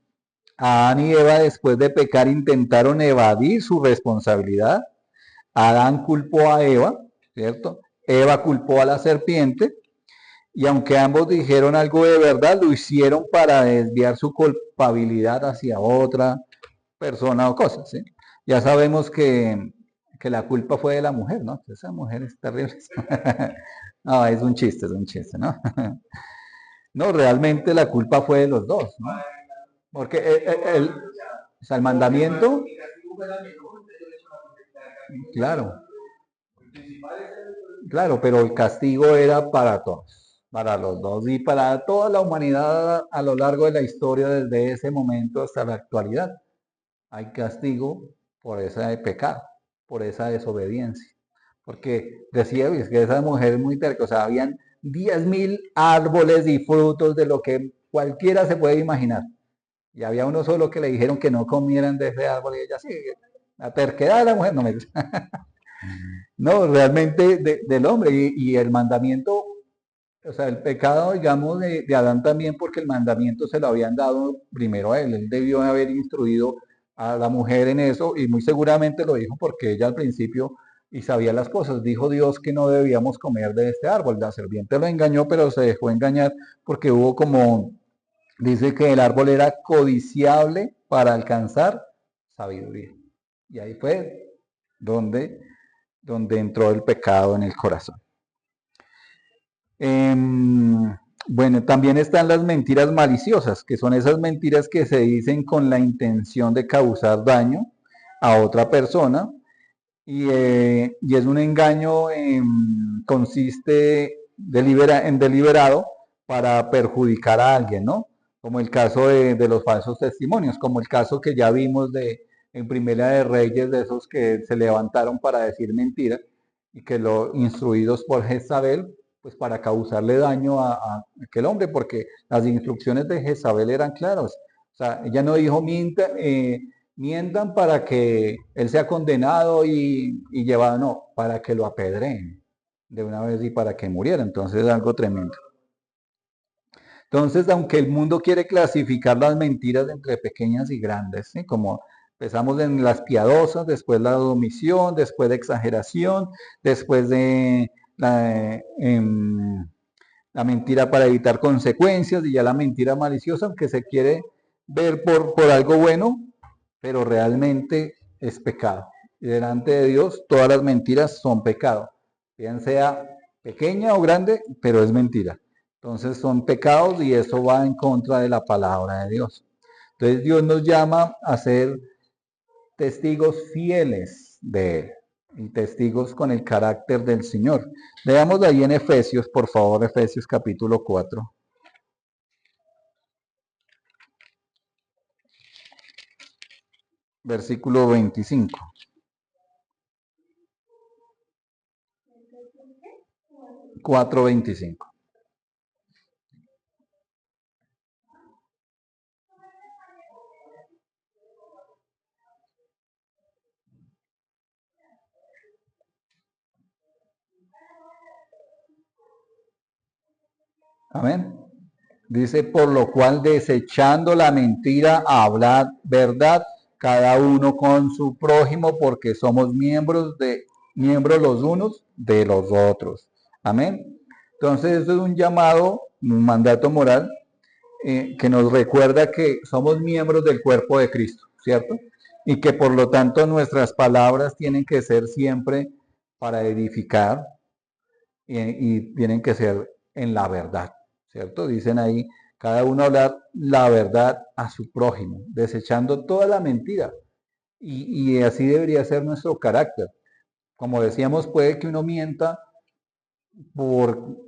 Adán y Eva después de pecar intentaron evadir su responsabilidad. Adán culpó a Eva, ¿cierto? Eva culpó a la serpiente Y aunque ambos dijeron algo de verdad, lo hicieron para desviar su culpabilidad hacia otra persona o cosas, ¿sí? Ya sabemos que la culpa fue de la mujer, ¿no? Esa mujer es terrible. No, es un chiste, ¿no? No, realmente la culpa fue de los dos, ¿no? Porque o sea, el mandamiento, claro, claro, pero el castigo era para todos, para los dos y para toda la humanidad a lo largo de la historia desde ese momento hasta la actualidad. Hay castigo por ese pecado, por esa desobediencia. Porque decía es que esa mujer es muy terca, o sea, habían 10.000 árboles y frutos de lo que cualquiera se puede imaginar. Y había uno solo que le dijeron que no comieran de ese árbol y ella sí, la terquedad de la mujer, no me no, realmente del hombre y el mandamiento, o sea, el pecado, digamos, de Adán también, porque el mandamiento se lo habían dado primero a él debió haber instruido a la mujer en eso y muy seguramente lo dijo porque ella al principio y sabía las cosas, dijo Dios que no debíamos comer de este árbol, la serpiente lo engañó, pero se dejó engañar porque hubo como, dice que el árbol era codiciable para alcanzar sabiduría. Y ahí fue donde entró el pecado en el corazón. Bueno, también están las mentiras maliciosas, que son esas mentiras que se dicen con la intención de causar daño a otra persona y es un engaño, consiste en deliberado para perjudicar a alguien, ¿no? Como el caso de los falsos testimonios, como el caso que ya vimos en Primera de Reyes, de esos que se levantaron para decir mentiras y que instruidos por Jezabel, pues para causarle daño a aquel hombre, porque las instrucciones de Jezabel eran claras. O sea, ella no dijo mientan para que él sea condenado y llevado, no, para que lo apedreen de una vez y para que muriera. Entonces es algo tremendo. Entonces, aunque el mundo quiere clasificar las mentiras entre pequeñas y grandes, ¿sí? Como empezamos en las piadosas, después la omisión, después de exageración, después de la mentira para evitar consecuencias y ya la mentira maliciosa, aunque se quiere ver por algo bueno, pero realmente es pecado. Y delante de Dios todas las mentiras son pecado, bien sea pequeña o grande, pero es mentira. Entonces son pecados y eso va en contra de la palabra de Dios. Entonces Dios nos llama a ser testigos fieles de Él y testigos con el carácter del Señor. Veamos ahí en Efesios, por favor, Efesios capítulo 4. Versículo 25. Cuatro 25. Amén. Dice, por lo cual desechando la mentira, hablad verdad, cada uno con su prójimo, porque somos miembros los unos de los otros. Amén. Entonces, esto es un llamado, un mandato moral que nos recuerda que somos miembros del cuerpo de Cristo, ¿cierto? Y que por lo tanto nuestras palabras tienen que ser siempre para edificar y tienen que ser en la verdad, ¿cierto? Dicen ahí, cada uno hablar la verdad a su prójimo, desechando toda la mentira. Y así debería ser nuestro carácter. Como decíamos, puede que uno mienta por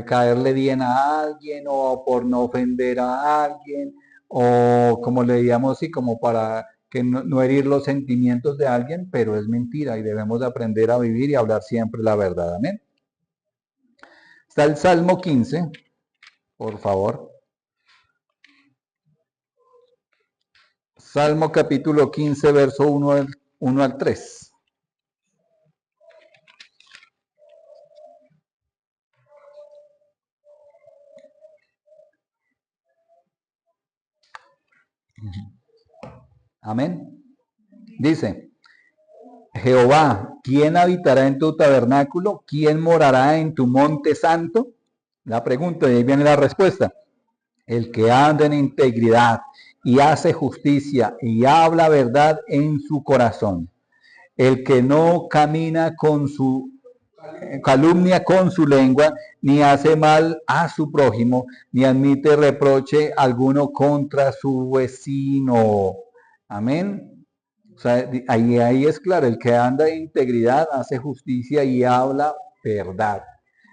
caerle bien a alguien o por no ofender a alguien o como le digamos y como para que no herir los sentimientos de alguien, pero es mentira y debemos de aprender a vivir y hablar siempre la verdad. Amén. Está el Salmo 15, por favor. Salmo capítulo 15, verso 1 al 3. Amén. Dice, Jehová, ¿quién habitará en tu tabernáculo? ¿Quién morará en tu monte santo? La pregunta, y ahí viene la respuesta. El que anda en integridad y hace justicia y habla verdad en su corazón. El que no camina con su calumnia con su lengua, ni hace mal a su prójimo, ni admite reproche alguno contra su vecino. Amén. O sea, ahí es claro, el que anda en integridad hace justicia y habla verdad.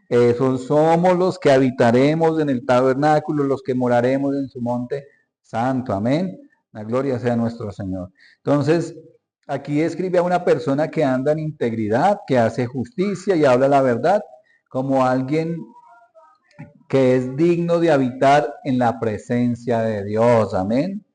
Esos somos los que habitaremos en el tabernáculo, los que moraremos en su monte santo. Amén. La gloria sea nuestro Señor. Entonces, aquí describe a una persona que anda en integridad, que hace justicia y habla la verdad, como alguien que es digno de habitar en la presencia de Dios. Amén.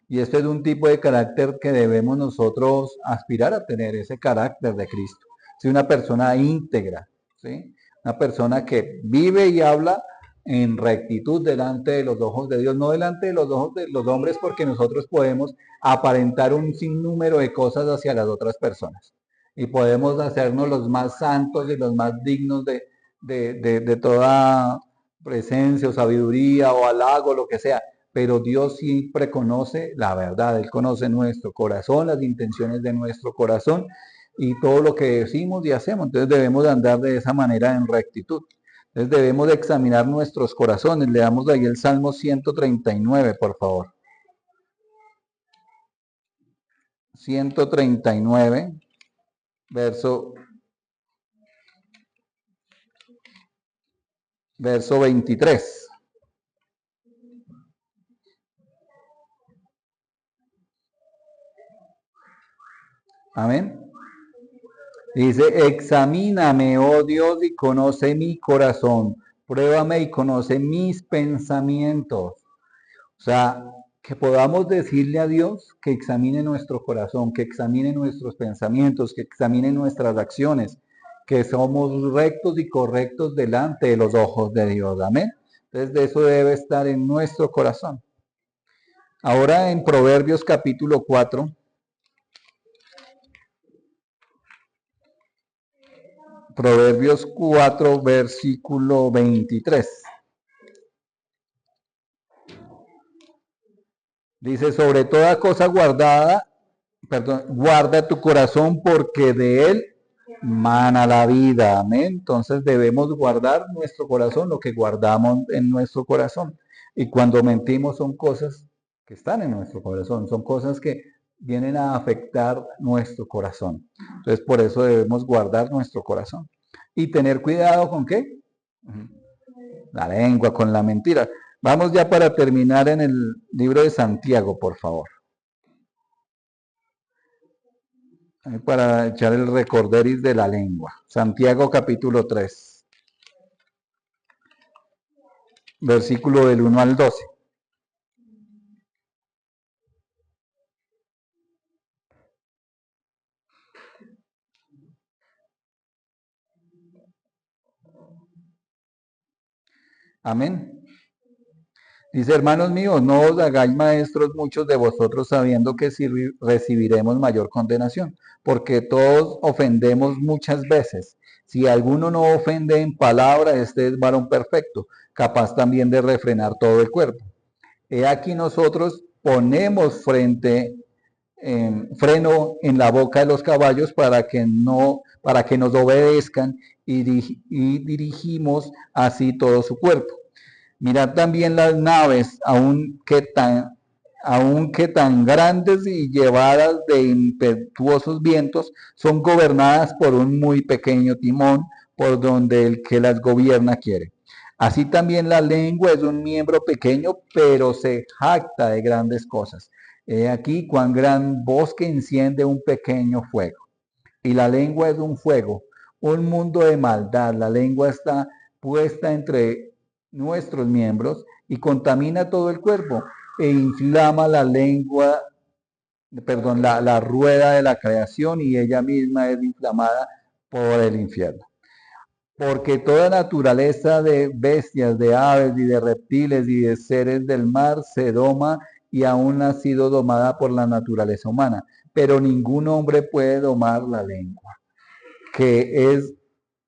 Y este es un tipo de carácter que debemos nosotros aspirar a tener, ese carácter de Cristo. Si una persona íntegra, ¿sí? Una persona que vive y habla en rectitud delante de los ojos de Dios, no delante de los ojos de los hombres, porque nosotros podemos aparentar un sinnúmero de cosas hacia las otras personas. Y podemos hacernos los más santos y los más dignos de toda presencia o sabiduría o halago, lo que sea. Pero Dios siempre conoce la verdad, Él conoce nuestro corazón, las intenciones de nuestro corazón y todo lo que decimos y hacemos. Entonces debemos andar de esa manera en rectitud. Entonces debemos de examinar nuestros corazones. Leamos ahí el Salmo 139, por favor. 139, verso 23. Amén. Dice, examíname, oh Dios, y conoce mi corazón. Pruébame y conoce mis pensamientos. O sea, que podamos decirle a Dios que examine nuestro corazón, que examine nuestros pensamientos, que examine nuestras acciones, que somos rectos y correctos delante de los ojos de Dios. Amén. Entonces, de eso debe estar en nuestro corazón. Ahora en Proverbios capítulo 4. Proverbios 4, versículo 23. Dice, sobre toda cosa guardada, guarda tu corazón porque de él mana la vida. Amén. Entonces debemos guardar nuestro corazón, lo que guardamos en nuestro corazón. Y cuando mentimos son cosas que están en nuestro corazón, son cosas que vienen a afectar nuestro corazón. Entonces por eso debemos guardar nuestro corazón. Y tener cuidado con qué? La lengua, con la mentira. Vamos ya para terminar en el libro de Santiago, por favor. Para echar el recorderis de la lengua. Santiago capítulo 3. Versículo del 1 al 12. Amén. Dice, hermanos míos, no os hagáis maestros muchos de vosotros sabiendo que recibiremos mayor condenación, porque todos ofendemos muchas veces. Si alguno no ofende en palabra, este es varón perfecto, capaz también de refrenar todo el cuerpo. He aquí nosotros ponemos freno en la boca de los caballos para que nos obedezcan y dirigimos así todo su cuerpo. Mirad también las naves, aunque tan grandes y llevadas de impetuosos vientos, son gobernadas por un muy pequeño timón, por donde el que las gobierna quiere. Así también la lengua es un miembro pequeño, pero se jacta de grandes cosas. He aquí cuán gran bosque enciende un pequeño fuego. Y la lengua es un fuego, un mundo de maldad. La lengua está puesta entre nuestros miembros y contamina todo el cuerpo e inflama la lengua, la rueda de la creación, y ella misma es inflamada por el infierno. Porque toda naturaleza de bestias, de aves y de reptiles y de seres del mar se doma y aún ha sido domada por la naturaleza humana. Pero ningún hombre puede domar la lengua, que es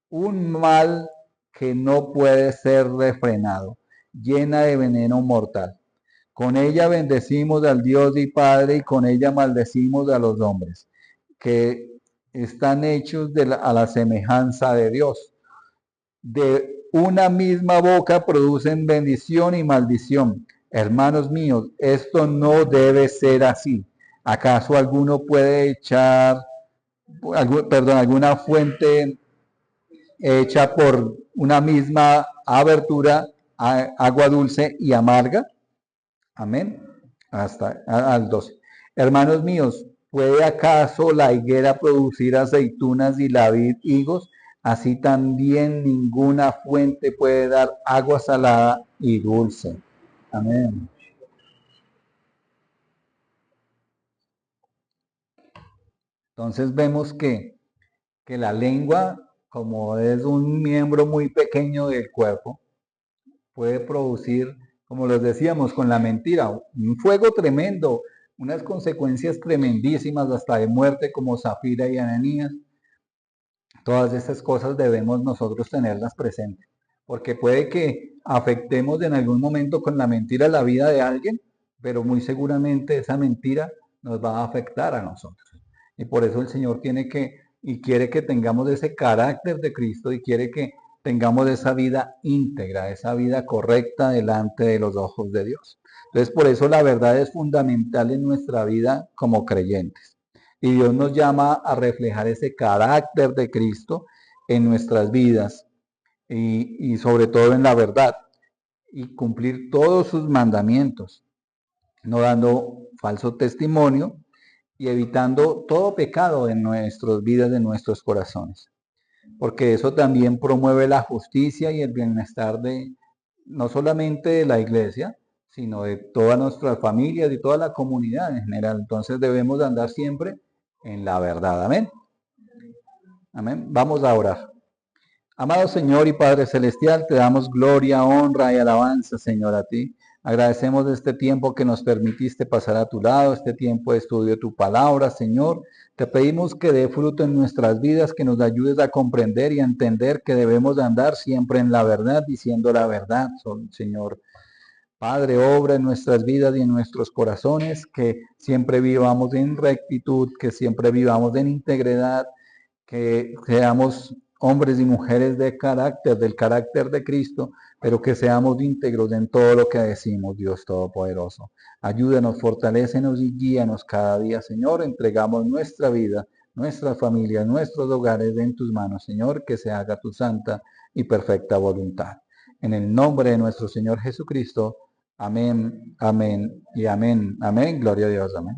un mal que no puede ser refrenado, llena de veneno mortal. Con ella bendecimos al Dios y Padre y con ella maldecimos a los hombres, que están hechos a la semejanza de Dios. De una misma boca producen bendición y maldición. Hermanos míos, esto no debe ser así. ¿Acaso alguno puede echar, alguna fuente hecha por una misma abertura, agua dulce y amarga? Amén. Hasta al 12. Hermanos míos, ¿puede acaso la higuera producir aceitunas y la vid higos? Así también ninguna fuente puede dar agua salada y dulce. Amén. Entonces vemos que la lengua, como es un miembro muy pequeño del cuerpo, puede producir, como les decíamos, con la mentira, un fuego tremendo, unas consecuencias tremendísimas hasta de muerte como Zafira y Ananías. Todas estas cosas debemos nosotros tenerlas presentes, porque puede que afectemos en algún momento con la mentira la vida de alguien, pero muy seguramente esa mentira nos va a afectar a nosotros. Y por eso el Señor tiene que y quiere que tengamos ese carácter de Cristo y quiere que tengamos esa vida íntegra, esa vida correcta delante de los ojos de Dios. Entonces, por eso la verdad es fundamental en nuestra vida como creyentes. Y Dios nos llama a reflejar ese carácter de Cristo en nuestras vidas y sobre todo en la verdad y cumplir todos sus mandamientos, no dando falso testimonio y evitando todo pecado en nuestras vidas, en nuestros corazones. Porque eso también promueve la justicia y el bienestar de no solamente de la iglesia, sino de todas nuestras familias y toda la comunidad en general. Entonces debemos andar siempre en la verdad. Amén. Amén. Vamos a orar. Amado Señor y Padre Celestial, te damos gloria, honra y alabanza, Señor, a ti. Agradecemos este tiempo que nos permitiste pasar a tu lado, este tiempo de estudio de tu palabra, Señor. Te pedimos que dé fruto en nuestras vidas, que nos ayudes a comprender y a entender que debemos andar siempre en la verdad, diciendo la verdad, Señor. Padre, obra en nuestras vidas y en nuestros corazones, que siempre vivamos en rectitud, que siempre vivamos en integridad, que seamos hombres y mujeres de carácter, del carácter de Cristo, pero que seamos íntegros en todo lo que decimos, Dios Todopoderoso. Ayúdanos, fortalécenos y guíanos cada día, Señor. Entregamos nuestra vida, nuestras familias, nuestros hogares en tus manos, Señor, que se haga tu santa y perfecta voluntad. En el nombre de nuestro Señor Jesucristo. Amén, amén y amén. Amén. Gloria a Dios. Amén.